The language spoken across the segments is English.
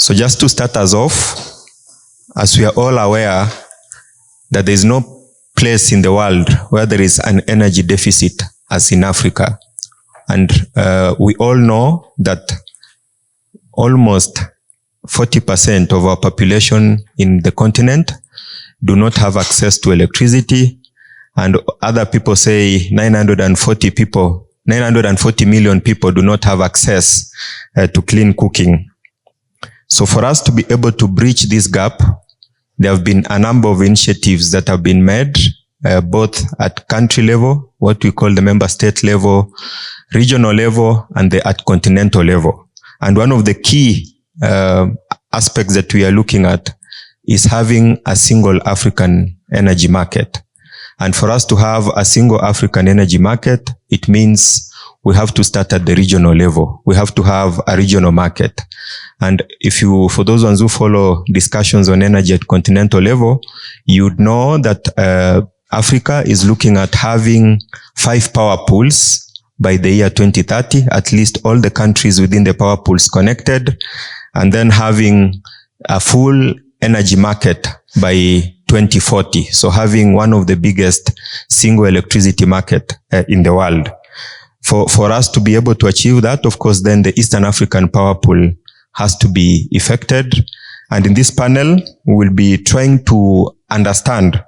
So just to start us off, as we are all aware that there is no place in the world where there is an energy deficit as in Africa. And we all know that almost 40% of our population in the continent do not have access to electricity. And other people say 940 million people do not have access to clean cooking. So for us to be able to bridge this gap, there have been a number of initiatives that have been made, both at country level, what we call the member state level, regional level, and at continental level. And one of the key aspects that we are looking at is having a single African energy market. And for us to have a single African energy market, it means we have to start at the regional level. We have to have a regional market. And for those ones who follow discussions on energy at continental level, you'd know that Africa is looking at having 5 power pools by the year 2030, at least all the countries within the power pools connected, and then having a full energy market by 2040. So having one of the biggest single electricity market in the world. For us to be able to achieve that, of course, then the Eastern African power pool has to be effected. And in this panel, we will be trying to understand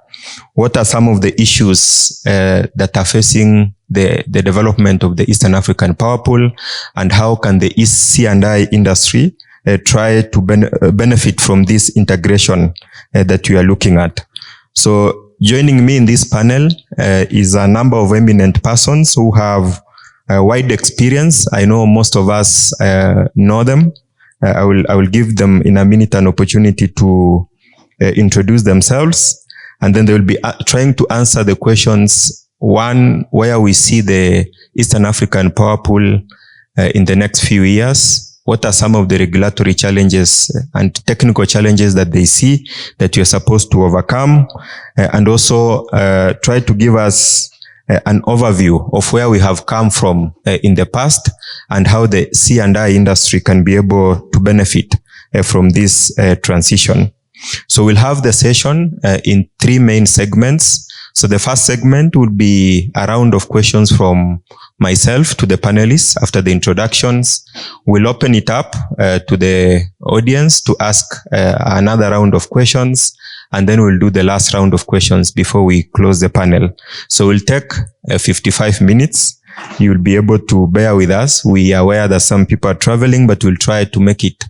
what are some of the issues that are facing the development of the Eastern African power pool, and how can the East C&I industry try to benefit from this integration that we are looking at. So joining me in this panel is a number of eminent persons who have wide experience. I know most of us know them. I will give them in a minute an opportunity to introduce themselves, and then they will be trying to answer the questions. One, where we see the Eastern African power pool in the next few years. What are some of the regulatory challenges and technical challenges that they see that you're supposed to overcome? And also try to give us an overview of where we have come from in the past, and how the C&I industry can be able to benefit from this transition. So we'll have the session in 3 main segments. So the first segment will be a round of questions from myself to the panelists after the introductions. We'll open it up to the audience to ask another round of questions, and then we'll do the last round of questions before we close the panel. So we'll take 55 minutes. You'll be able to bear with us. We are aware that some people are traveling, but we'll try to make it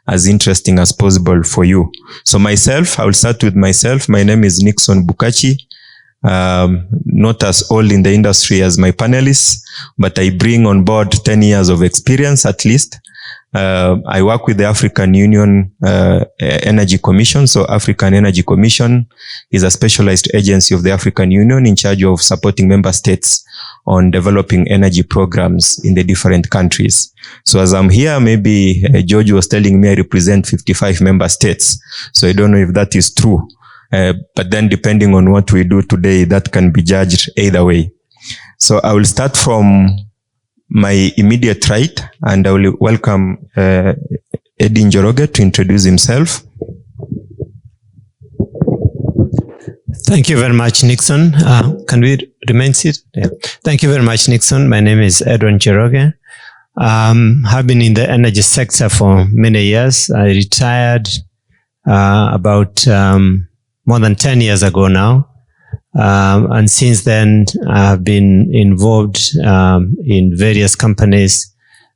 as interesting as possible for you. So myself, I will start with myself. My name is Nickson Bukachi. Not as old in the industry as my panelists, but I bring on board 10 years of experience at least. I work with the African Union Energy Commission. So African Energy Commission is a specialized agency of the African Union in charge of supporting member states on developing energy programs in the different countries. So as I'm here, maybe George was telling me I represent 55 member states. So I don't know if that is true. But then depending on what we do today, that can be judged either way. So I will start from my immediate right, and I will welcome Eddy Njoroge to introduce himself. Thank you very much, Nickson. Can we remain seated? Yeah. Thank you very much, Nickson. My name is Eddy Njoroge. I've been in the energy sector for many years. I retired about more than 10 years ago now. And since then, I've been involved in various companies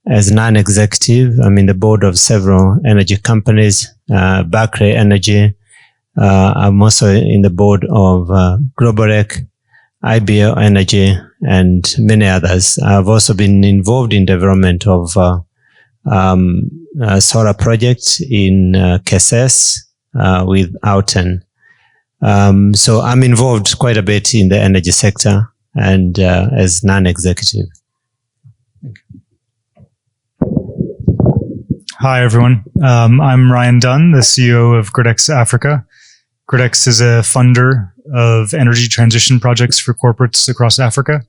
as non-executive. I'm in the board of several energy companies, Barclay Energy. I'm also in the board of Globalec, IBO Energy, and many others. I've also been involved in development of solar projects in KSS with Outen. So I'm involved quite a bit in the energy sector and as non-executive. Hi, everyone. I'm Ryan Dunn, the CEO of GridX Africa. GridX is a funder of energy transition projects for corporates across Africa,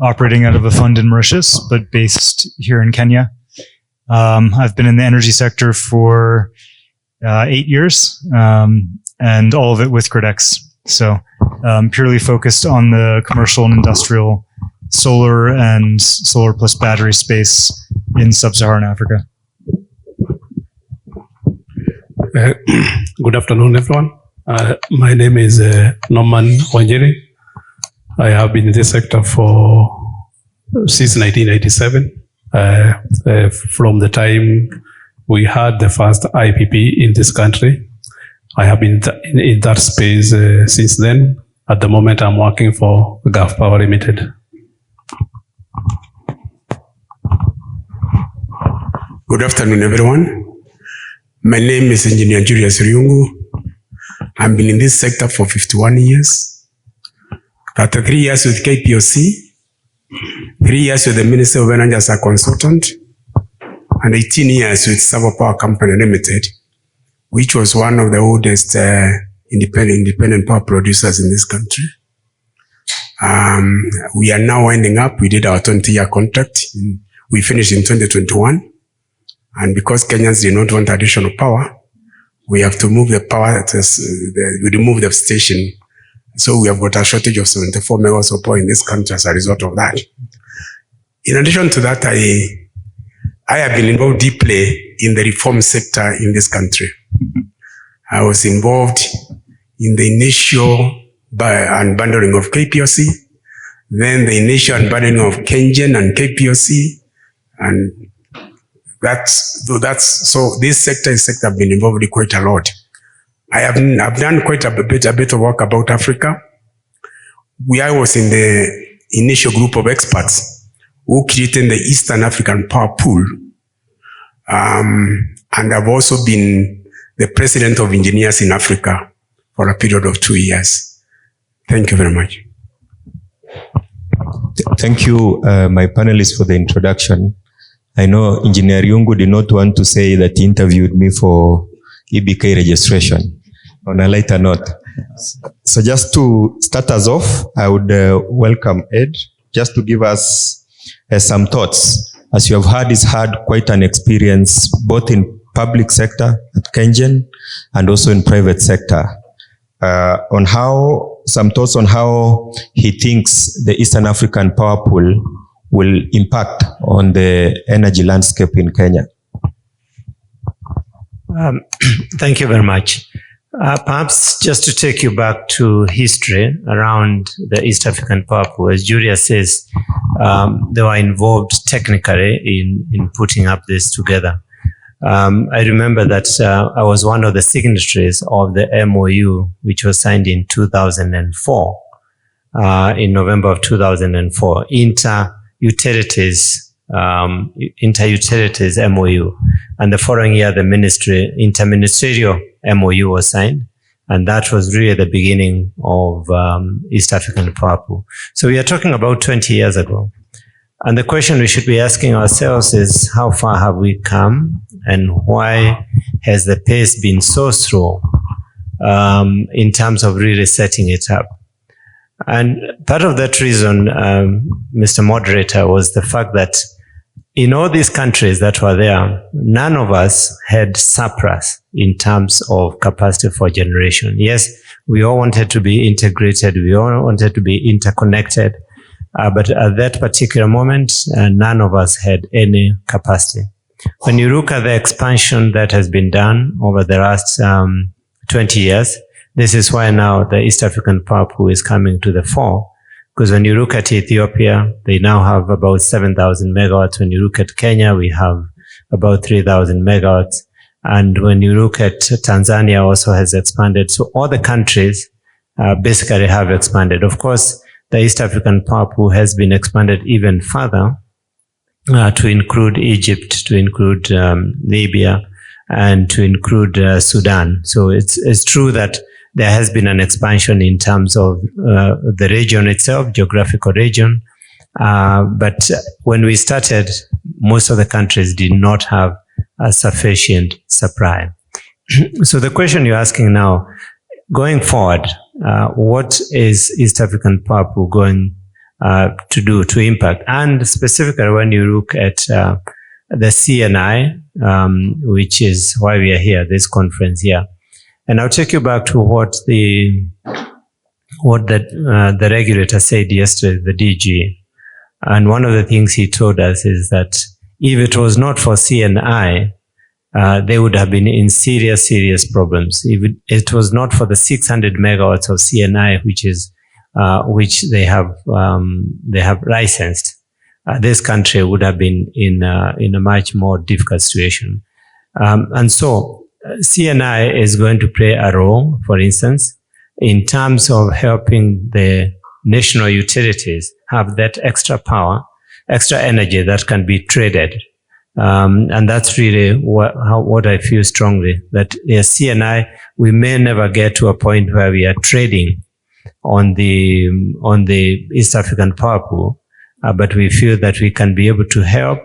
operating out of a fund in Mauritius, but based here in Kenya. I've been in the energy sector for 8 years, and all of it with GridX. So purely focused on the commercial and industrial solar and solar plus battery space in sub-Saharan Africa. Good afternoon, everyone. My name is Norman Wanyiri. I have been in this sector since 1997. From the time we had the first EAPP in this country. I have been in that space since then. At the moment, I'm working for Gulf Power Limited. Good afternoon, everyone. My name is Engineer Julius Riungu. I've been in this sector for 51 years. 33 years with KPOC, 3 years with the Ministry of Energy as a consultant, and 18 years with Savo Power Company Limited, which was one of the oldest independent power producers in this country. We are now winding up. We did our 20-year contract. We finished in 2021. And because Kenyans did not want additional power, we have to move the power, we remove the station. So we have got a shortage of 74 megawatts of power in this country as a result of that. In addition to that, I have been involved deeply in the reform sector in this country. I was involved in the initial unbundling of KPOC, then the initial unbundling of KenGen and KPOC, and so this sector is sector I've been involved in quite a lot. I've done quite a bit of work about Africa. I was in the initial group of experts who created the Eastern African Power Pool. And I've also been the president of engineers in Africa for a period of 2 years. Thank you very much. Thank you, my panelists, for the introduction. I know Engineer Riungu did not want to say that he interviewed me for EBK registration. On a lighter note. So just to start us off, I would welcome Ed, just to give us some thoughts. As you have heard, he's had quite an experience both in public sector at KenGen and also in private sector. Some thoughts on how he thinks the Eastern African Power Pool will impact on the energy landscape in Kenya. Thank you very much. Perhaps just to take you back to history around the East African Power Pool, as Julius says, they were involved technically in putting up this together. I remember that I was one of the signatories of the MOU, which was signed in 2004, in November of 2004, Inter-Utilities MOU. And the following year, the interministerial MOU was signed. And that was really the beginning of East African Power Pool. So we are talking about 20 years ago. And the question we should be asking ourselves is, how far have we come? And why has the pace been so slow in terms of really setting it up? And part of that reason, Mr. Moderator, was the fact that in all these countries that were there, none of us had surplus in terms of capacity for generation. Yes, we all wanted to be integrated, we all wanted to be interconnected, but at that particular moment, none of us had any capacity. When you look at the expansion that has been done over the last 20 years, this is why now the East African Power Pool is coming to the fore. Because when you look at Ethiopia, they now have about 7,000 megawatts. When you look at Kenya, we have about 3,000 megawatts. And when you look at Tanzania, also has expanded. So all the countries basically have expanded. Of course, the East African Power Pool has been expanded even further to include Egypt, to include Libya, and to include Sudan. So it's true that there has been an expansion in terms of the region itself, geographical region. But when we started, most of the countries did not have a sufficient supply. So the question you're asking now, going forward, what is East African Power Pool going to do to impact? And specifically when you look at the C&I, which is why we are here, this conference here. And I'll take you back to what the regulator said yesterday, the DG. And one of the things he told us is that if it was not for C&I, they would have been in serious problems. If it was not for the 600 megawatts of C&I, which they have licensed, this country would have been in a much more difficult situation. And so C&I is going to play a role, for instance, in terms of helping the national utilities have that extra power, extra energy that can be traded. And that's really what I feel strongly, that C&I, we may never get to a point where we are trading on the East African power pool, but we feel that we can be able to help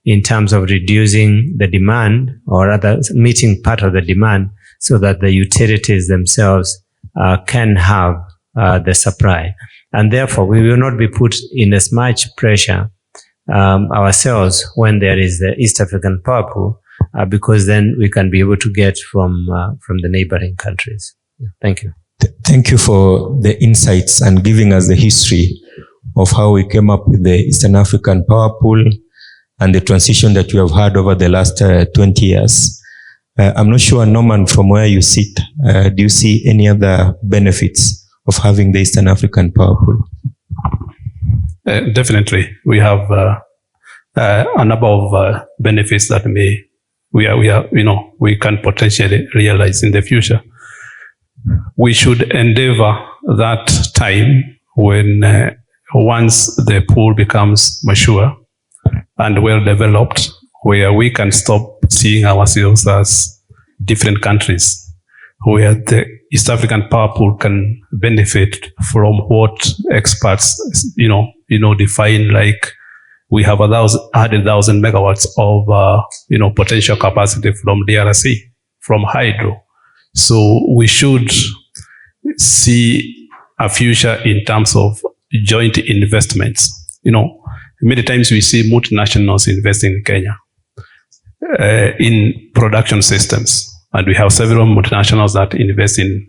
in terms of reducing the demand or rather meeting part of the demand so that the utilities themselves can have the supply. And therefore, we will not be put in as much pressure ourselves when there is the East African power pool, because then we can be able to get from the neighboring countries. Yeah, thank you. Thank you for the insights and giving us the history of how we came up with the Eastern African power pool and the transition that we have had over the last 20 years. I'm not sure, Norman, from where you sit, do you see any other benefits of having the Eastern African power pool? Definitely. We have a number of benefits that we can potentially realize in the future. We should endeavor that time when once the pool becomes mature and well developed, where we can stop seeing ourselves as different countries, where the East African power pool can benefit from what experts, define, like we have 100,000 megawatts of, potential capacity from DRC, from hydro. So we should see a future in terms of joint investments. Many times we see multinationals investing in Kenya in production systems, and we have several multinationals that invest in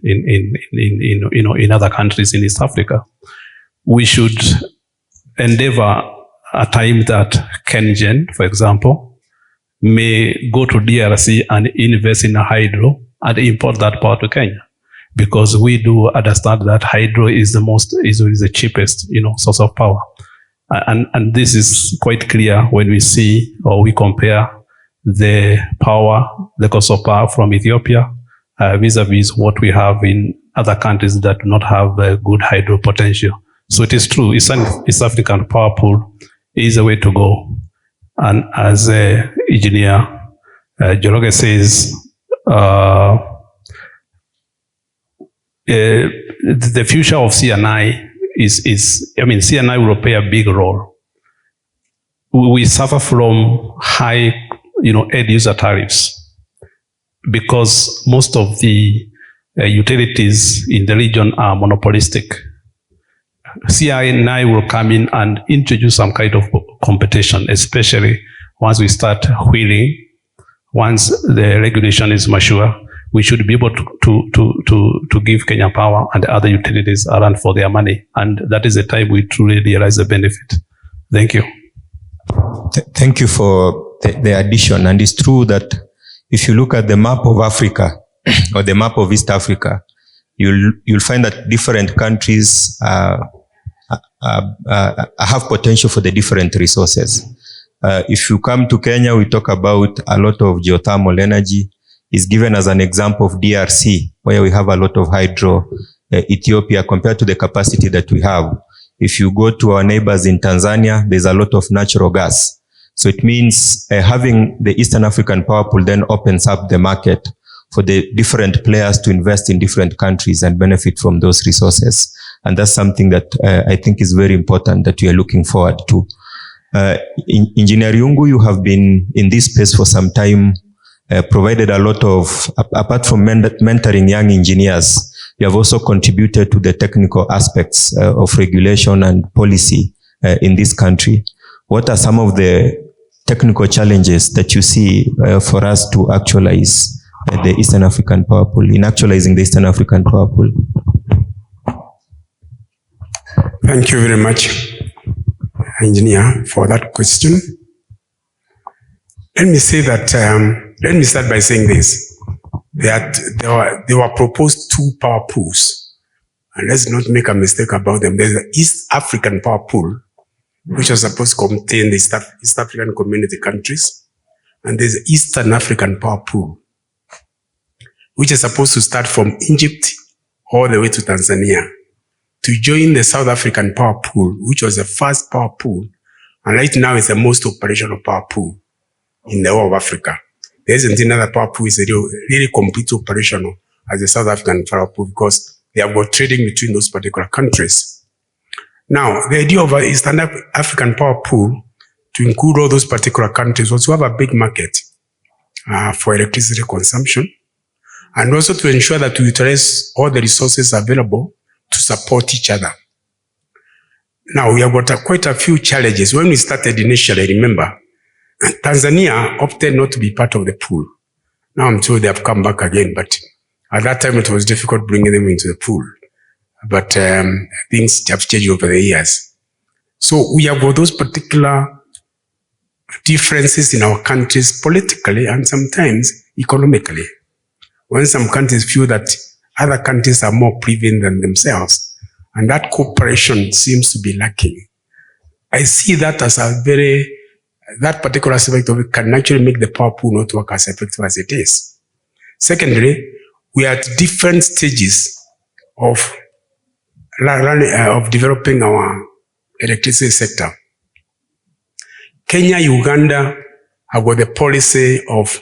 other countries in East Africa. We should endeavor a time that KenGen, for example, may go to DRC and invest in a hydro and import that power to Kenya, because we do understand that hydro is the cheapest, source of power. And this is quite clear when we see or we compare the cost of power from Ethiopia vis-a-vis what we have in other countries that do not have good hydro potential. So it is true, East African power pool is a way to go. And as Engineer Njoroge says, the future of C&I C&I will play a big role. We suffer from high, end user tariffs because most of the utilities in the region are monopolistic. C&I will come in and introduce some kind of competition, especially once we start wheeling. Once the regulation is mature, we should be able to give Kenya Power and other utilities a run for their money. And that is the time we truly realize the benefit. Thank you. Thank you for the addition. And it's true that if you look at the map of Africa or the map of East Africa, you'll find that different countries have potential for the different resources. If you come to Kenya, we talk about a lot of geothermal energy. Is given as an example of DRC, where we have a lot of hydro. Ethiopia, compared to the capacity that we have. If you go to our neighbors in Tanzania, there's a lot of natural gas. So it means having the Eastern African power pool then opens up the market for the different players to invest in different countries and benefit from those resources. And that's something that I think is very important that we are looking forward to. Engineer Riungu, you have been in this space for some time, provided a lot of, apart from mentoring young engineers, you have also contributed to the technical aspects of regulation and policy in this country. What are some of the technical challenges that you see for us to actualize the Eastern African Power Pool, in actualizing the Eastern African Power Pool? Thank you very much, Engineer, for that question. Let me say that, let me start by saying this, that there were proposed 2 power pools, and let's not make a mistake about them. There's the East African Power Pool, which was supposed to contain the East African Community countries, and there's the Eastern African Power Pool, which is supposed to start from Egypt all the way to Tanzania, to join the South African Power Pool, which was the first power pool, and right now it's the most operational power pool in the whole of Africa. There isn't another power pool is really complete operational as the South African Power Pool, because they have got trading between those particular countries. Now, the idea of an Eastern African Power Pool to include all those particular countries was to have a big market for electricity consumption, and also to ensure that we utilize all the resources available to support each other. Now, we have got quite a few challenges. When we started initially, remember, Tanzania opted not to be part of the pool. Now I'm told they have come back again, but at that time it was difficult bringing them into the pool. But things have changed over the years. So we have got those particular differences in our countries politically and sometimes economically. When some countries feel that other countries are more prevalent than themselves, and that cooperation seems to be lacking. I see that as a that particular aspect of it can actually make the power pool not work as effective as it is. Secondly, we are at different stages of developing our electricity sector. Kenya, Uganda have got the policy of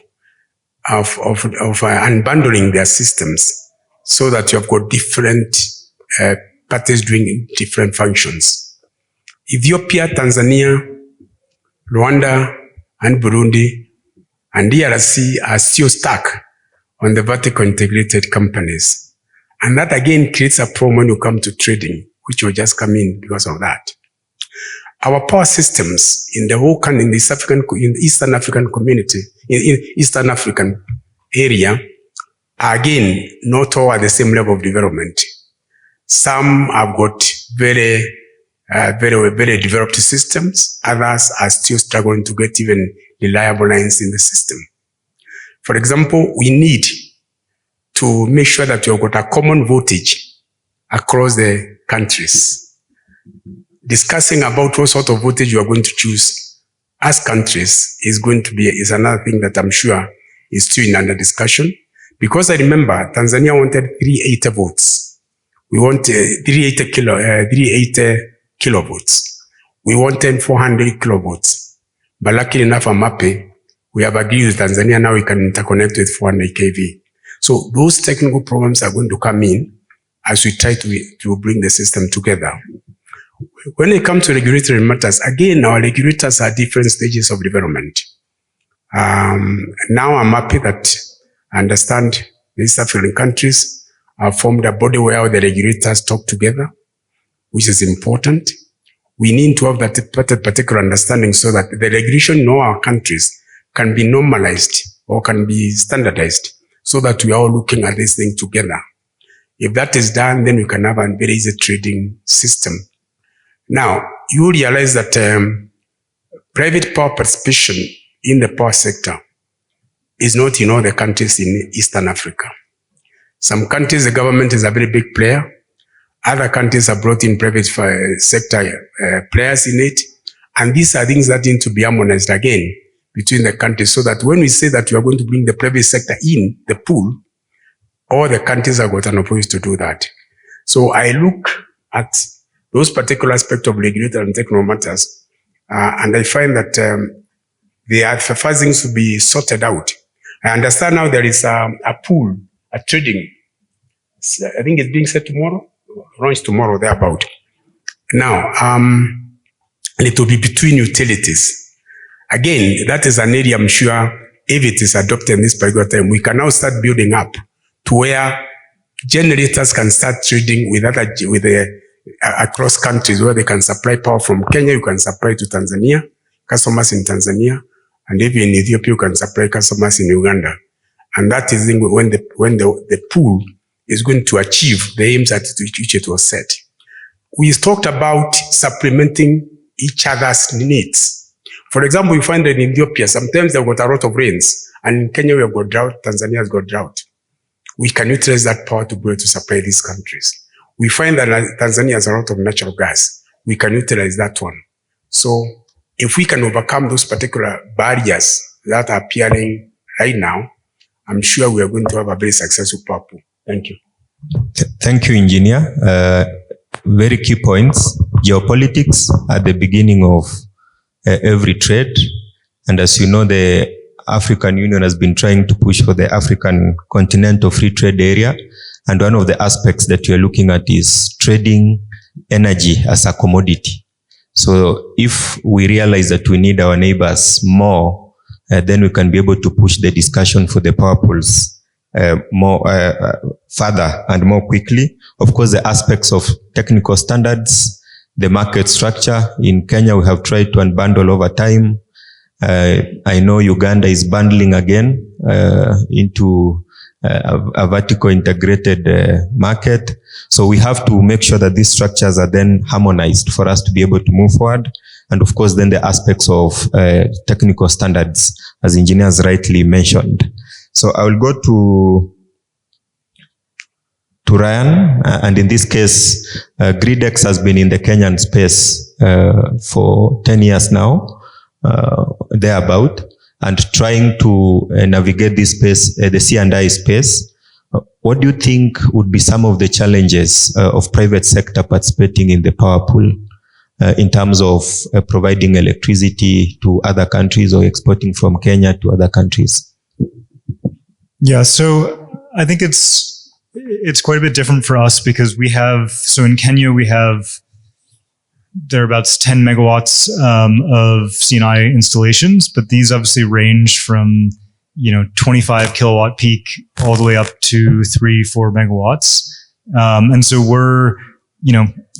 unbundling their systems so that you have got different parties doing different functions. Ethiopia, Tanzania, Rwanda, and Burundi, and DRC are still stuck on the vertical integrated companies. And that again creates a problem when you come to trading, which will just come in because of that. Our power systems in the whole country, in the Eastern African community, in Eastern African area, are again not all at the same level of development. Some have got very developed systems. Others are still struggling to get even reliable lines in the system. For example, we need to make sure that you've got a common voltage across the countries. Discussing about what sort of voltage you are going to choose as countries is another thing that I'm sure is still under discussion. Because I remember Tanzania wanted 380 volts. We want 380 kilovolts. We wanted 400 kilovolts. But luckily enough, I'm happy. We have agreed with Tanzania, now we can interconnect with 400 kV. So those technical problems are going to come in as we try to bring the system together. When it comes to regulatory matters, again, our regulators are different stages of development. Now I'm happy that I understand the East African countries have formed a body where the regulators talk together, which is important. We need to have that particular understanding so that the regulation in all our countries can be normalized or can be standardized so that we are all looking at this thing together. If that is done, then we can have a very easy trading system. Now, you realize that private power participation in the power sector is not in all the countries in Eastern Africa. Some countries, the government is a very big player. Other countries have brought in private sector players in it. And these are things that need to be harmonized again between the countries so that when we say that we are going to bring the private sector in the pool, all the countries have got an approach to do that. So I look at those particular aspects of regulatory and technical matters, and I find that they are the first things to be sorted out. I understand now there is a pool, a trading. I think it's being set tomorrow, launched tomorrow, thereabout. Now, and it will be between utilities. Again, that is an area I'm sure if it is adopted in this particular time, we can now start building up to where generators can start trading with across countries where they can supply power from Kenya, you can supply to Tanzania, customers in Tanzania, And even in Ethiopia, you can supply customers in Uganda. And that is when the pool is going to achieve the aims at which it was set. We talked about supplementing each other's needs. For example, you find that in Ethiopia, sometimes they've got a lot of rains, and in Kenya we have got drought, Tanzania has got drought. We can utilize that power to be able to supply these countries. We find that Tanzania has a lot of natural gas. We can utilize that one. So if we can overcome those particular barriers that are appearing right now, I'm sure we are going to have a very successful power pool. Thank you. Thank you, Engineer. Very key points. Geopolitics at the beginning of every trade. And as you know, the African Union has been trying to push for the African Continental Free Trade Area. And one of the aspects that you're looking at is trading energy as a commodity. So if we realize that we need our neighbors more, then we can be able to push the discussion for the power pools further and more quickly. Of course, the aspects of technical standards, the market structure. In Kenya, we have tried to unbundle over time. I know Uganda is bundling again into a vertical integrated market. So we have to make sure that these structures are then harmonized for us to be able to move forward. And of course, then the aspects of technical standards, as engineers rightly mentioned. So I will go to Ryan, and in this case, GridX has been in the Kenyan space for 10 years now, thereabout, and trying to navigate this space, the C&I space. What do you think would be some of the challenges of private sector participating in the power pool in terms of providing electricity to other countries or exporting from Kenya to other countries? Yeah, so I think it's quite a bit different for us because we have, so in Kenya we have thereabouts 10 megawatts of C&I installations, but these obviously range from 25 kilowatt peak all the way up to 3-4 megawatts. And so we're,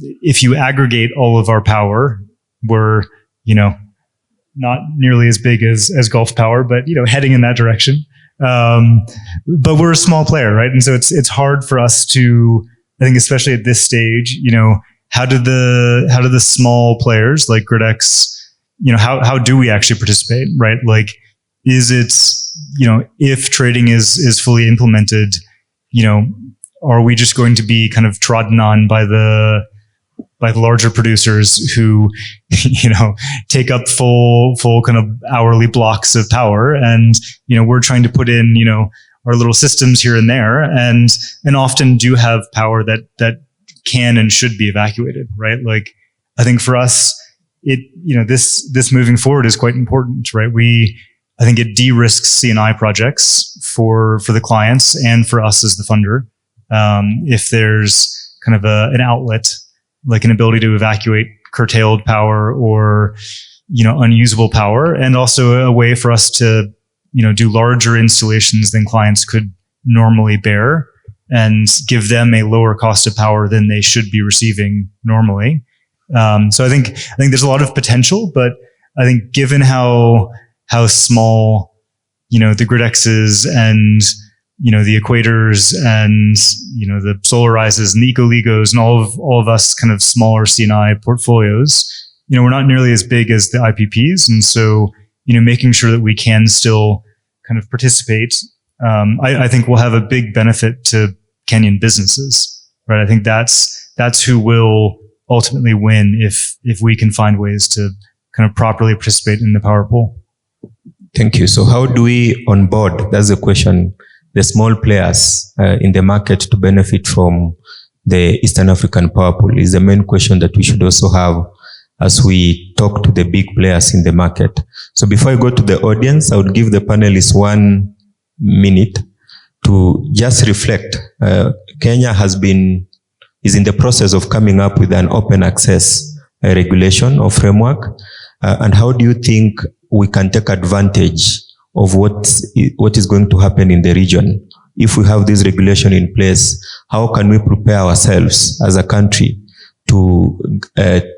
if you aggregate all of our power, we're, not nearly as big as Gulf Power, but, heading in that direction. But we're a small player, right? And so it's hard for us to, I think, especially at this stage, how do the small players like GridX, how do we actually participate, right? Like, is it, if trading is fully implemented, are we just going to be kind of trodden on by the larger producers who, take up full kind of hourly blocks of power, and we're trying to put in our little systems here and there, and often do have power that can and should be evacuated, right? Like, I think for us, this moving forward is quite important, right? I think it de-risks C&I projects for the clients and for us as the funder. If there's kind of an outlet, like an ability to evacuate curtailed power or, unusable power, and also a way for us to, do larger installations than clients could normally bear and give them a lower cost of power than they should be receiving normally. So I think there's a lot of potential, but I think given how small, the GridXs and, the Equators and, the Solarizes and the EcoLegos and all of us kind of smaller C&I portfolios, we're not nearly as big as the IPPs. And so, making sure that we can still kind of participate, I think will have a big benefit to Kenyan businesses, right? I think that's who will ultimately win if we can find ways to kind of properly participate in the power pool. Thank you. So how do we onboard, that's the question, the small players in the market to benefit from the Eastern African power pool is the main question that we should also have as we talk to the big players in the market. So before I go to the audience, I would give the panelists 1 minute to just reflect. Kenya is in the process of coming up with an open access regulation or framework. And how do you think we can take advantage of what is going to happen in the region? If we have this regulation in place, how can we prepare ourselves as a country to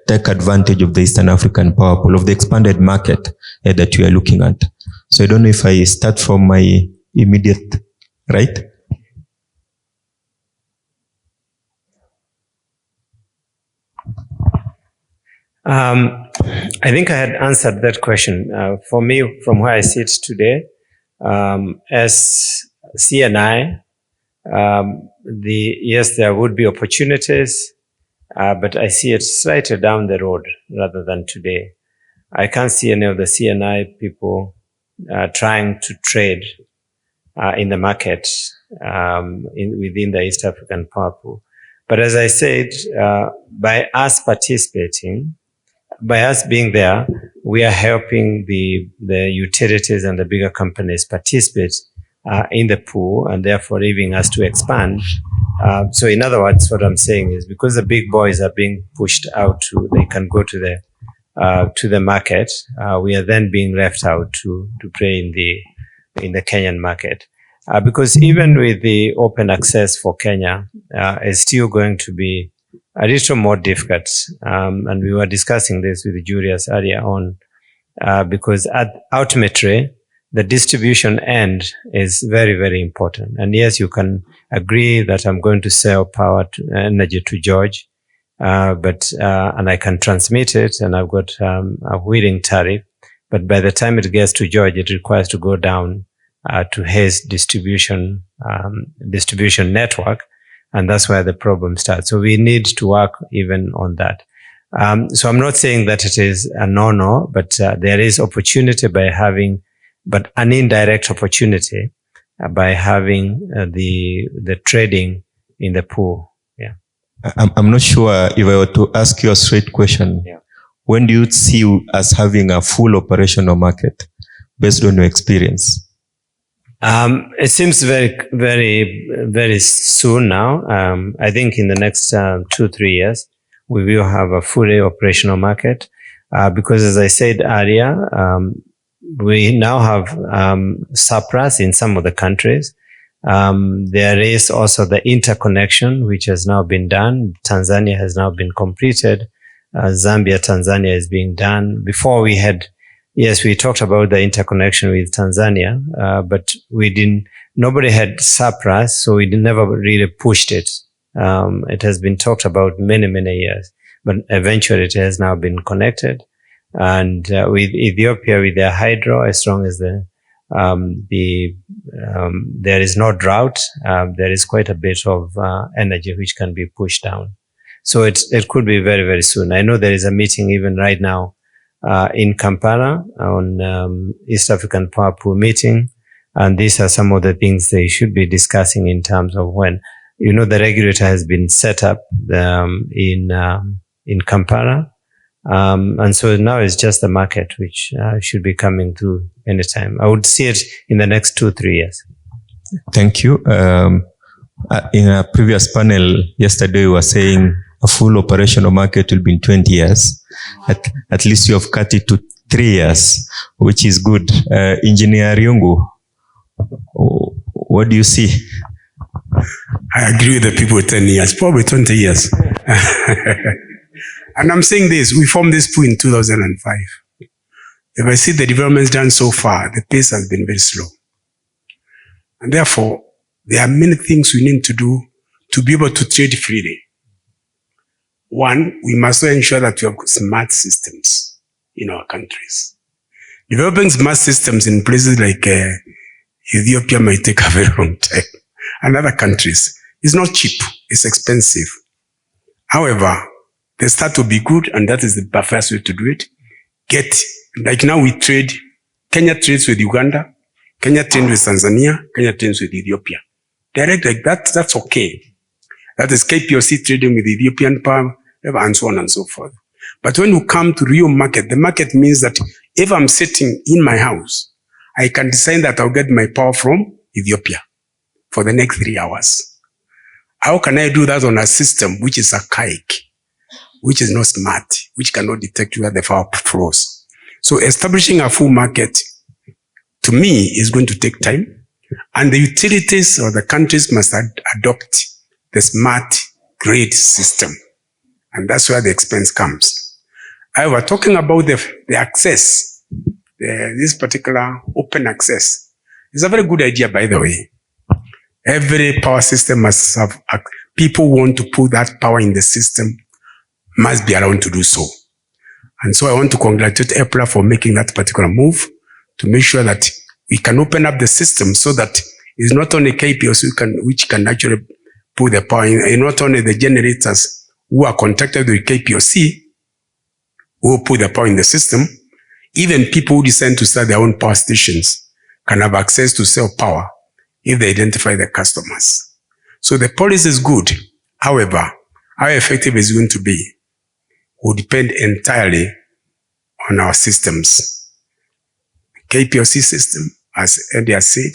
take advantage of the Eastern African power pool, of the expanded market that we are looking at? So I don't know if I start from my immediate right. I think I had answered that question. For me, from where I sit today, as C&I, yes, there would be opportunities, but I see it slightly down the road rather than today. I can't see any of the C&I people trying to trade in the market within the East African Power Pool. But as I said, by us participating, by us being there, we are helping the utilities and the bigger companies participate in the pool, and therefore leaving us to expand. So in other words, what I'm saying is, because the big boys are being pushed out they can go to the market, we are then being left out to play in the Kenyan market. Because even with the open access for Kenya, it's still going to be a little more difficult. And we were discussing this with Julius earlier on, because ultimately, the distribution end is very, very important. And yes, you can agree that I'm going to sell energy to George, and I can transmit it, and I've got a wheeling tariff. But by the time it gets to George, it requires to go down to his distribution network. And that's where the problem starts. So we need to work even on that. So I'm not saying that it is a no, but there is opportunity but an indirect opportunity by having the trading in the pool. Yeah. I'm not sure if I were to ask you a straight question. Yeah. When do you see us having a full operational market based on your experience? It seems very, very, very soon now. I think in the next 2-3 years, we will have a fully operational market. Because as I said earlier, we now have surplus in some of the countries. There is also the interconnection, which has now been done. Tanzania has now been completed. Zambia, Tanzania is being done. Before we talked about the interconnection with Tanzania, but nobody had surplus, so we never really pushed it. It has been talked about many, many years, but eventually it has now been connected. And with Ethiopia, with their hydro, as long as there is no drought, there is quite a bit of energy which can be pushed down. So it could be very, very soon. I know there is a meeting even right now in Kampala on East African Power Pool meeting, and these are some of the things they should be discussing in terms of when, the regulator has been set up in Kampala. And so now it's just the market which should be coming through anytime. I would see it in the next 2-3 years. Thank you. In a previous panel yesterday, we were saying a full operational market will be in 20 years. At least you have cut it to 3 years, which is good. Engineer Riungu, what do you see? I agree with the people with 10 years, probably 20 years. And I'm saying this, we formed this pool in 2005. If I see the developments done so far, the pace has been very slow. And therefore, there are many things we need to do to be able to trade freely. One, we must ensure that we have smart systems in our countries. Developing smart systems in places like Ethiopia might take a very long time. And other countries, it's not cheap, it's expensive. However, the start will be good, and that is the first way to do it. Like now we trade, Kenya trades with Uganda, Kenya trades with Tanzania, Kenya trades with Ethiopia. Direct like that, that's okay. That is KPOC trading with Ethiopian power, and so on and so forth. But when you come to real market, the market means that if I'm sitting in my house, I can decide that I'll get my power from Ethiopia for the next 3 hours. How can I do that on a system which is archaic, which is not smart, which cannot detect where the power flows? So establishing a full market, to me, is going to take time. And the utilities or the countries must adopt the smart grid system. And that's where the expense comes. However, talking about the access this particular open access is a very good idea, by the way. Every power system must have, people want to put that power in the system, must be around to do so. And so I want to congratulate EPLA for making that particular move to make sure that we can open up the system so that it's not only KPOC which can actually put the power in, and not only the generators who are contracted with KPOC who put the power in the system, even people who decide to start their own power stations can have access to sell power if they identify the customers. So the policy is good. However, how effective it's going to be will depend entirely on our systems. KPOC system, as Eddy has said,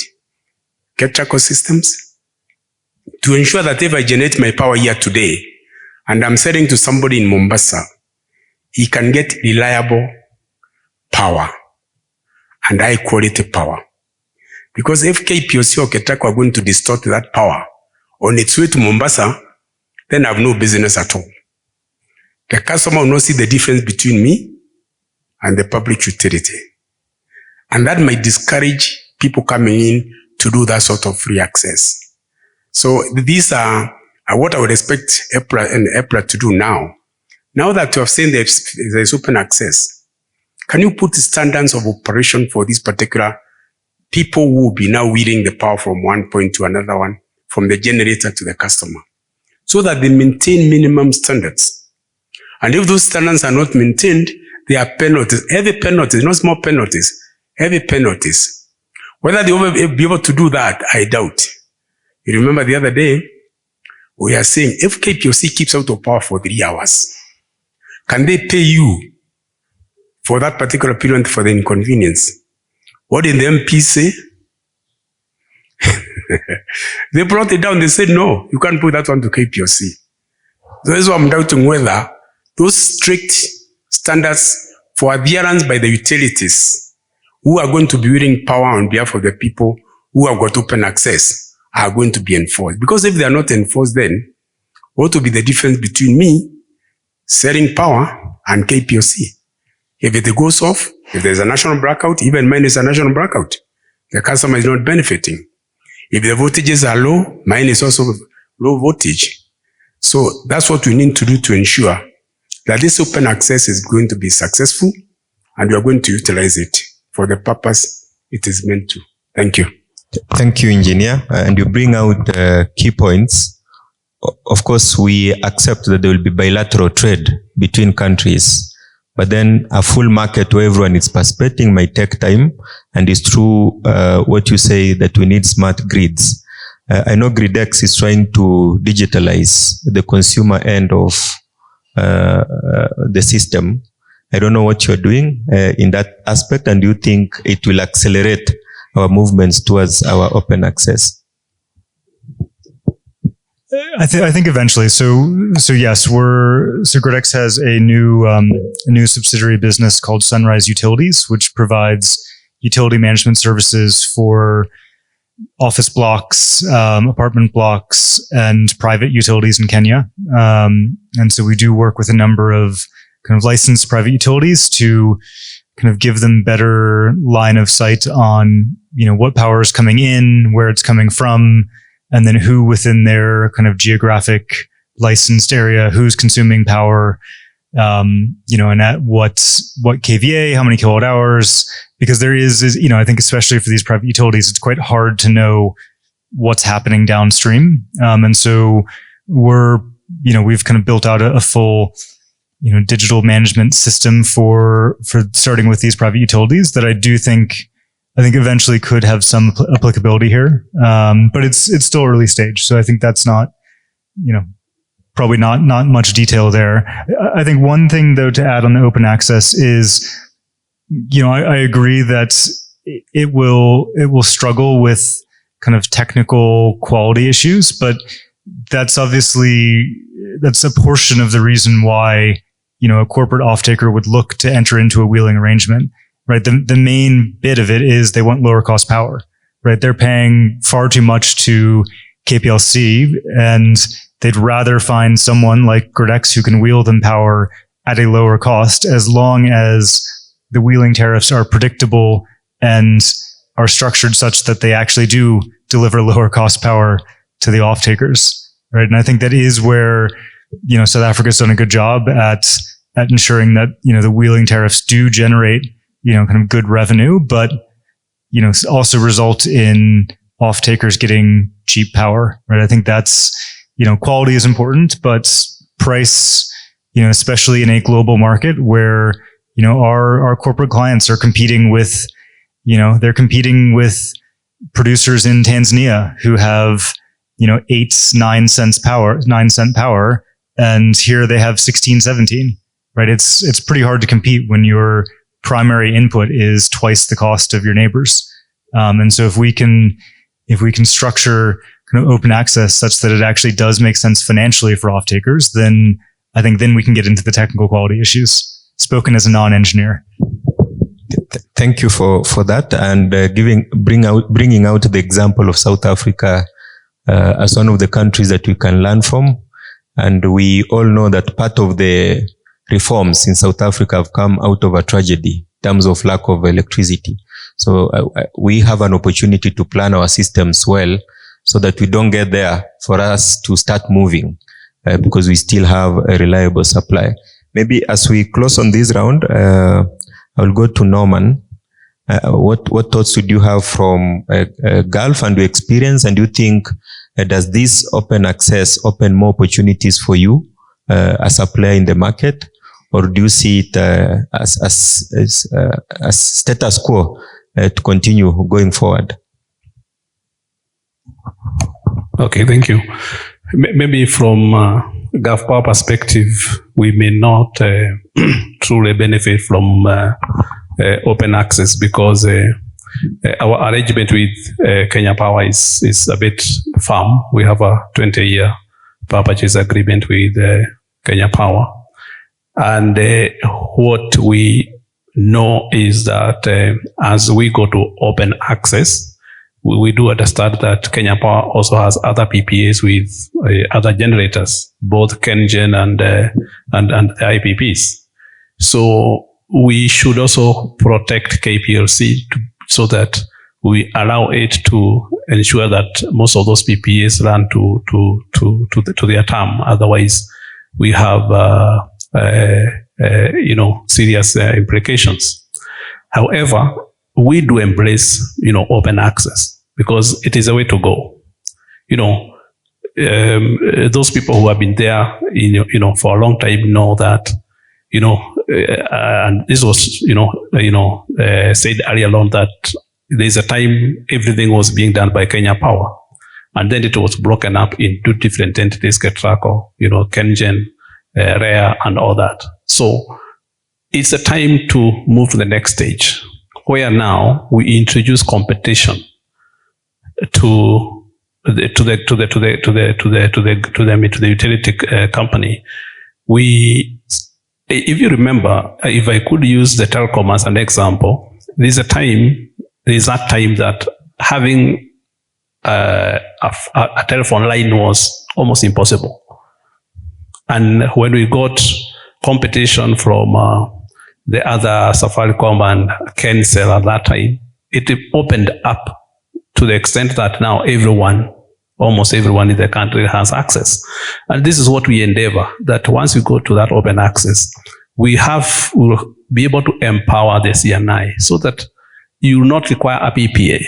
KETRACO systems, to ensure that if I generate my power here today, and I'm selling to somebody in Mombasa, he can get reliable power and high quality power. Because if KPOC or KETRACO are going to distort that power on its way to Mombasa, then I have no business at all. The customer will not see the difference between me and the public utility. And that might discourage people coming in to do that sort of free access. So these are what I would expect EPLA to do now. Now that you have seen there's open access, can you put the standards of operation for these particular people who will be now wheeling the power from one point to another one, from the generator to the customer, so that they maintain minimum standards? And if those standards are not maintained, there are penalties, heavy penalties, not small penalties, heavy penalties. Whether they will be able to do that, I doubt. You remember the other day, we are saying if KPOC keeps out of power for 3 hours, can they pay you for that particular period for the inconvenience? What did the MP say? They brought it down. They said, no, you can't put that one to KPOC. So that's why I'm doubting whether those strict standards for adherence by the utilities who are going to be wielding power on behalf of the people who have got open access are going to be enforced. Because if they are not enforced, then what will be the difference between me selling power and KPOC? If it goes off, if there's a national blackout, even mine is a national blackout, the customer is not benefiting. If the voltages are low, mine is also low voltage. So that's what we need to do to ensure that this open access is going to be successful and we are going to utilize it for the purpose it is meant to. Thank you. Thank you, Engineer. And you bring out key points. Of course, we accept that there will be bilateral trade between countries. But then a full market where everyone is participating might take time, and it's true what you say that we need smart grids. I know GridX is trying to digitalize the consumer end of the system. I don't know what you're doing in that aspect, and do you think it will accelerate our movements towards our open access? I think eventually. So yes, GridX has a new subsidiary business called Sunrise Utilities, which provides utility management services for office blocks, apartment blocks, and private utilities in Kenya. And so we do work with a number of kind of licensed private utilities to kind of give them better line of sight on, what power is coming in, where it's coming from, and then who within their kind of geographic licensed area, who's consuming power, and at what kVA, how many kilowatt hours, because there is, I think especially for these private utilities, it's quite hard to know what's happening downstream. And so we've kind of built out a full, digital management system for starting with these private utilities that I think eventually could have some applicability here. But it's still early stage. So I think that's not, probably not much detail there. I think one thing though to add on the open access is, I agree that it will struggle with kind of technical quality issues, but that's a portion of the reason why, a corporate off-taker would look to enter into a wheeling arrangement. Right. The main bit of it is they want lower cost power, right? They're paying far too much to KPLC, and they'd rather find someone like GridX who can wheel them power at a lower cost, as long as the wheeling tariffs are predictable and are structured such that they actually do deliver lower cost power to the off-takers, right? And I think that is where, South Africa's done a good job at ensuring that, the wheeling tariffs do generate, kind of good revenue, but, also result in off-takers getting cheap power, right? I think that's, quality is important, but price, especially in a global market where, our corporate clients are competing with, they're competing with producers in Tanzania who have, 9 cent power, and here they have 16, 17, right? It's pretty hard to compete when your primary input is twice the cost of your neighbors. And so if we can structure kind of open access such that it actually does make sense financially for off-takers, then I think then we can get into the technical quality issues, spoken as a non-engineer. Thank you for that, and bringing out the example of South Africa as one of the countries that we can learn from. And we all know that part of the reforms in South Africa have come out of a tragedy in terms of lack of electricity. So we have an opportunity to plan our systems well so that we don't get there for us to start moving because we still have a reliable supply. Maybe as we close on this round, I'll go to Norman. What thoughts would you have from Gulf and your experience? And do you think, does this open access open more opportunities for you as a player in the market? Or do you see it as status quo to continue going forward? Okay, thank you. Maybe from Gulf Power perspective, we may not truly benefit from open access because our arrangement with Kenya Power is a bit firm. We have a 20-year power purchase agreement with Kenya Power. And what we know is that as we go to open access, we do understand that Kenya Power also has other PPAs with other generators, both KenGen and EAPPs. So we should also protect KPLC so that we allow it to ensure that most of those PPAs run to their term. Otherwise, we have serious implications. However, we do embrace, open access because it is a way to go. Those people who have been there, for a long time know that, and this was, said earlier on that there's a time everything was being done by Kenya Power, and then it was broken up into different entities, KETRACO, KenGen, REA, and all that. So it's a time to move to the next stage, where now we introduce competition to the utility company. If you remember, if I could use the telecom as an example, there's that time that having a telephone line was almost impossible. And when we got competition from the other Safaricom and Kencell at that time, it opened up to the extent that now almost everyone in the country has access. And this is what we endeavor, that once we go to that open access, we'll be able to empower the C&I so that you will not require a PPA.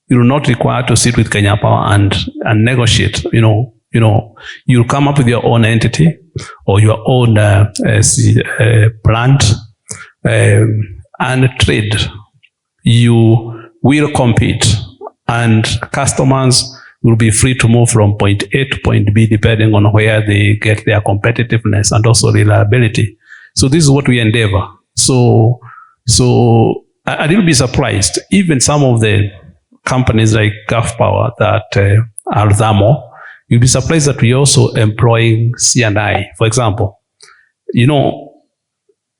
You will not require to sit with Kenya Power and negotiate. You'll come up with your own entity or your own plant and trade. You will compete, and customers will be free to move from point A to point B depending on where they get their competitiveness and also reliability. So this is what we endeavor. So I will be surprised. Even some of the companies like Gulf Power that are thermal, you'll be surprised that we also employing C&I. For example,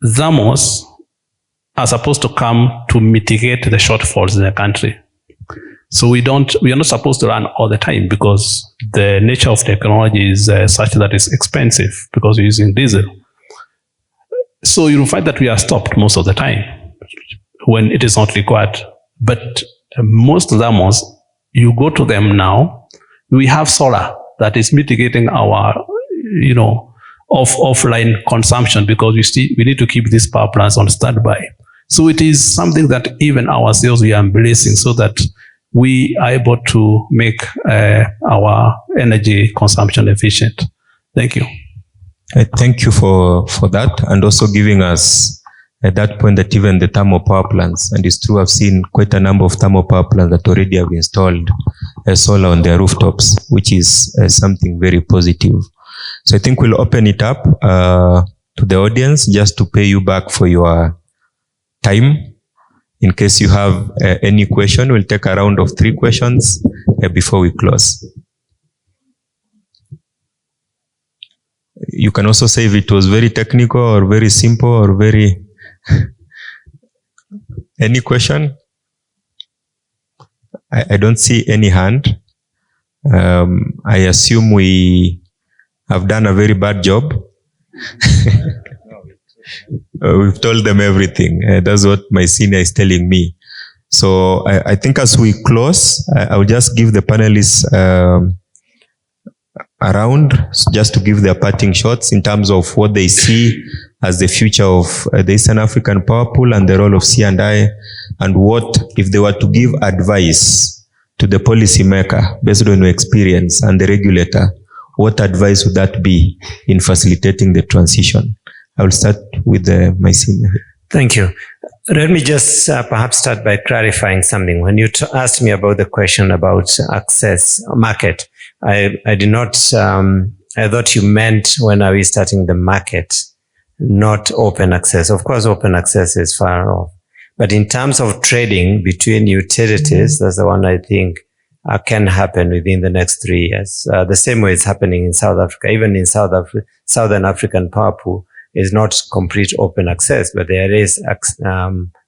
thermals are supposed to come to mitigate the shortfalls in the country. So we are not supposed to run all the time because the nature of technology is such that it's expensive because we're using diesel. So you'll find that we are stopped most of the time. when it is not required. But most thermals, you go to them now, we have solar that is mitigating our, offline consumption, because we need to keep these power plants on standby. So it is something that even ourselves we are embracing, so that we are able to make our energy consumption efficient. Thank you. Thank you for that, and also giving us at that point that even the thermal power plants, and it's true, I've seen quite a number of thermal power plants that already have installed solar on their rooftops, which is something very positive. So I think we'll open it up to the audience just to pay you back for your time. In case you have any question, we'll take a round of 3 questions before we close. You can also say if it was very technical or very simple or very... Any question? I don't see any hand. I assume we have done a very bad job. We've told them everything. That's what my senior is telling me. So I think as we close, I'll just give the panelists around just to give their parting shots in terms of what they see as the future of the Eastern African Power Pool and the role of C&I, and what, if they were to give advice to the policymaker based on your experience and the regulator, what advice would that be in facilitating the transition? I will start with my senior. Thank you. Let me just perhaps start by clarifying something. When you asked me about the question about access market, I did not, I thought you meant when are we starting the market, not open access. Of course, open access is far off. But in terms of trading between utilities, that's the one I think can happen within the next 3 years. The same way it's happening in South Africa. Even in Southern African Power Pool is not complete open access, but there is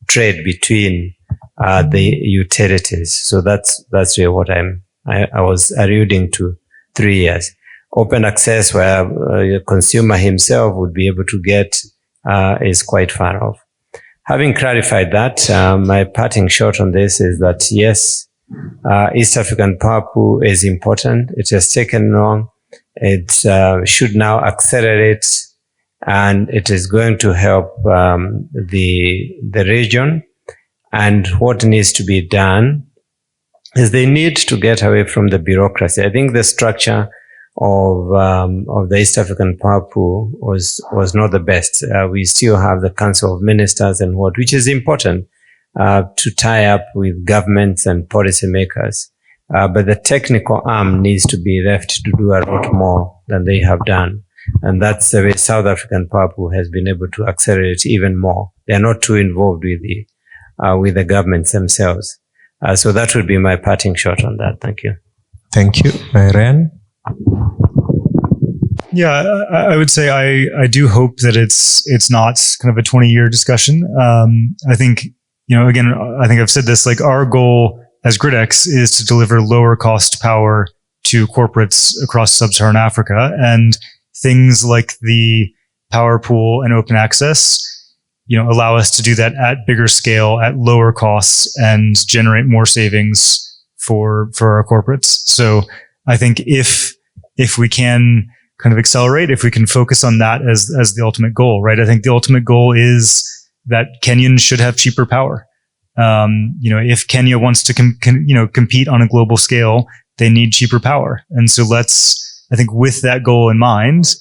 trade between the utilities. So that's really what I was alluding to, 3 years. Open access where the consumer himself would be able to get is quite far off. Having clarified that, my parting shot on this is that yes, East African Power Pool is important. It has taken long. It should now accelerate, and it is going to help the region. And what needs to be done is they need to get away from the bureaucracy. I think the structure of the East African Power Pool was not the best. We still have the Council of Ministers and which is important to tie up with governments and policymakers. But the technical arm needs to be left to do a lot more than they have done. And that's the way South African Power Pool has been able to accelerate even more. They are not too involved with the governments themselves. So that would be my parting shot on that. Thank you. Thank you. Ryan? Yeah, I would say I do hope that it's not kind of a 20-year discussion. I think, again, I think I've said this, like our goal as GridX is to deliver lower cost power to corporates across sub-Saharan Africa, and things like the power pool and open access, allow us to do that at bigger scale, at lower costs, and generate more savings for our corporates. So I think if we can kind of accelerate, if we can focus on that as the ultimate goal, right? I think the ultimate goal is that Kenyans should have cheaper power. If Kenya wants to compete on a global scale, they need cheaper power. And so I think with that goal in mind,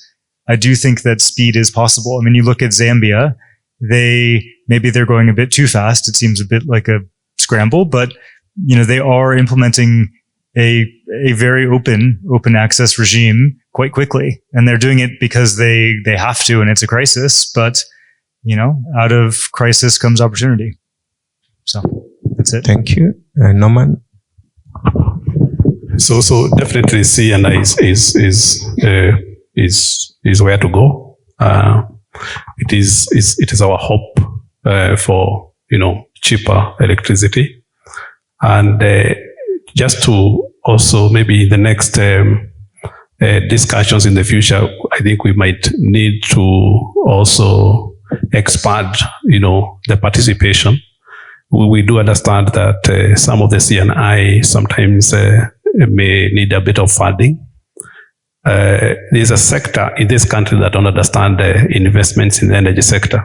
I do think that speed is possible. I mean, you look at Zambia, maybe they're going a bit too fast. It seems a bit like a scramble, but they are implementing a very open access regime quite quickly, and they're doing it because they have to, and it's a crisis. But out of crisis comes opportunity. So that's it. Thank you, Norman. So definitely C&I is where to go. It is our hope for cheaper electricity, and just to also maybe in the next discussions in the future, I think we might need to also expand the participation. we do understand that some of the C&I sometimes may need a bit of funding. There's a sector in this country that don't understand investments in the energy sector.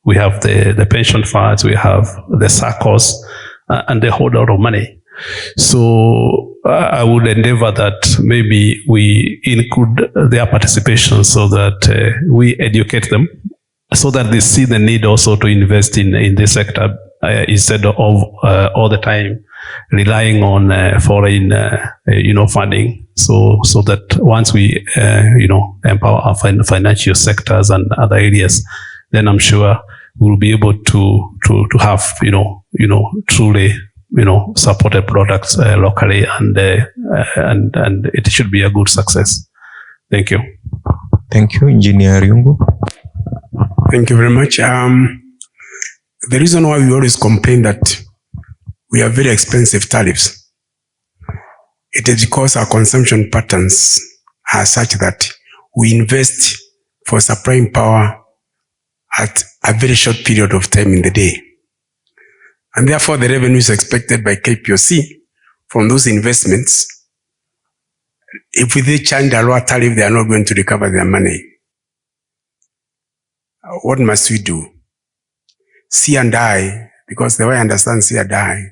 We have the pension funds, we have the SACCOs, and they hold a lot of money. So I would endeavor that maybe we include their participation so that we educate them, so that they see the need also to invest in this sector instead of all the time relying on foreign, funding. So that once we, empower our financial sectors and other areas, then I'm sure we'll be able to have, truly, supported products locally, and it should be a good success. Thank you. Thank you, Engineer Riungu. Thank you very much. The reason why we always complain that we have very expensive tariffs, it is because our consumption patterns are such that we invest for supplying power at a very short period of time in the day. And therefore, the revenues expected by KPOC from those investments, if they charge a lower tariff, they are not going to recover their money. What must we do? C&I, because the way I understand C&I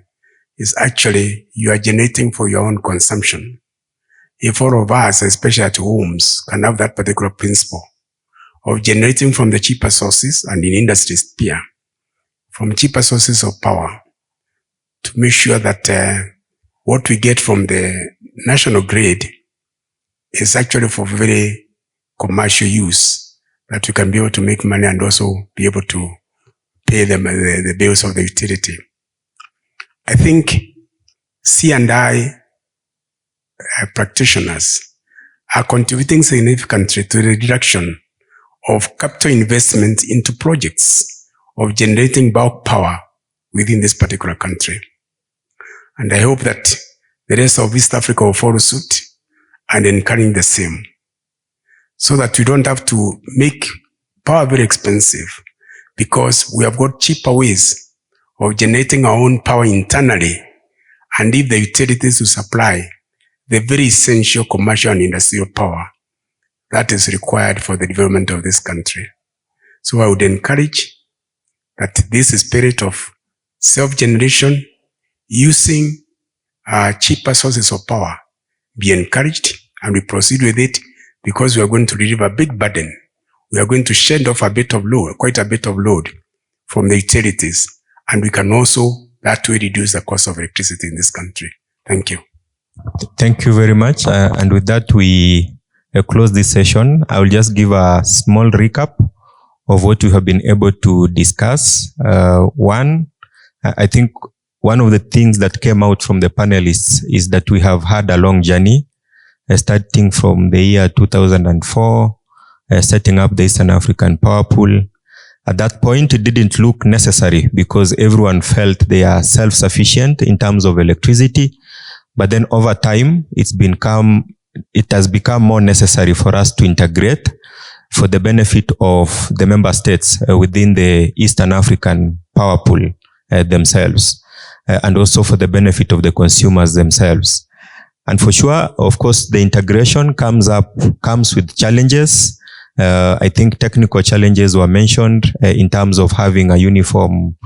is actually you are generating for your own consumption. If all of us, especially at homes, can have that particular principle of generating from the cheaper sources, and in industries here, from cheaper sources of power, to make sure that what we get from the national grid is actually for very commercial use, that we can be able to make money and also be able to pay them the bills of the utility. I think C&I practitioners are contributing significantly to the reduction of capital investment into projects of generating bulk power within this particular country. And I hope that the rest of East Africa will follow suit and encourage the same, so that we don't have to make power very expensive, because we have got cheaper ways of generating our own power internally, and leave the utilities to supply the very essential commercial and industrial power that is required for the development of this country. So I would encourage that this spirit of self-generation, using cheaper sources of power, be encouraged, and we proceed with it, because we are going to relieve a big burden. We are going to shed off a bit of load, quite a bit of load from the utilities, and we can also that way reduce the cost of electricity in this country. Thank you. Thank you very much. And with that, we close this session. I will just give a small recap of what we have been able to discuss. One, I think one of the things that came out from the panelists is that we have had a long journey, starting from the year 2004, setting up the Eastern African Power Pool. At that point, it didn't look necessary because everyone felt they are self-sufficient in terms of electricity. But then over time, it has become more necessary for us to integrate for the benefit of the member states within the Eastern African Power Pool themselves, and also for the benefit of the consumers themselves. And for sure, of course, the integration comes with challenges. I think technical challenges were mentioned in terms of having a uniform,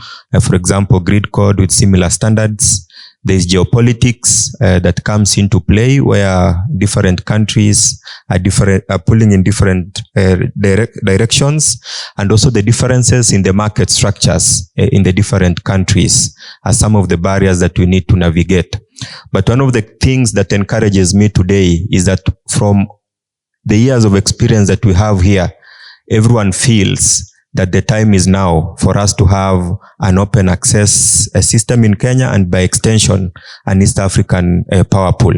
for example, grid code with similar standards. There's geopolitics that comes into play, where different countries are pulling in different directions, and also the differences in the market structures in the different countries are some of the barriers that we need to navigate. But one of the things that encourages me today is that from the years of experience that we have here, everyone feels that the time is now for us to have an open access system in Kenya, and by extension, an East African power pool.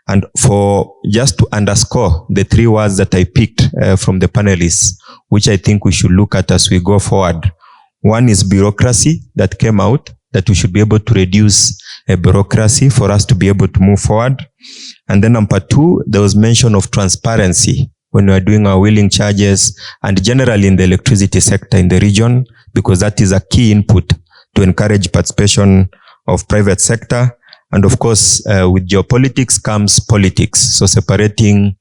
And for just to underscore the three words that I picked from the panelists, which I think we should look at as we go forward. One is bureaucracy that came out, that we should be able to reduce bureaucracy for us to be able to move forward. And then number two, there was mention of transparency when we are doing our wheeling charges, and generally in the electricity sector in the region, because that is a key input to encourage participation of private sector. And of course, with geopolitics comes politics. So separating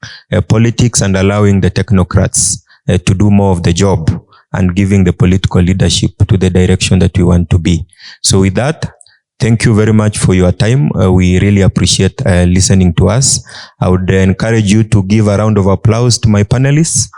politics and allowing the technocrats to do more of the job and giving the political leadership to the direction that we want to be. So with that, thank you very much for your time. We really appreciate listening to us. I would encourage you to give a round of applause to my panelists.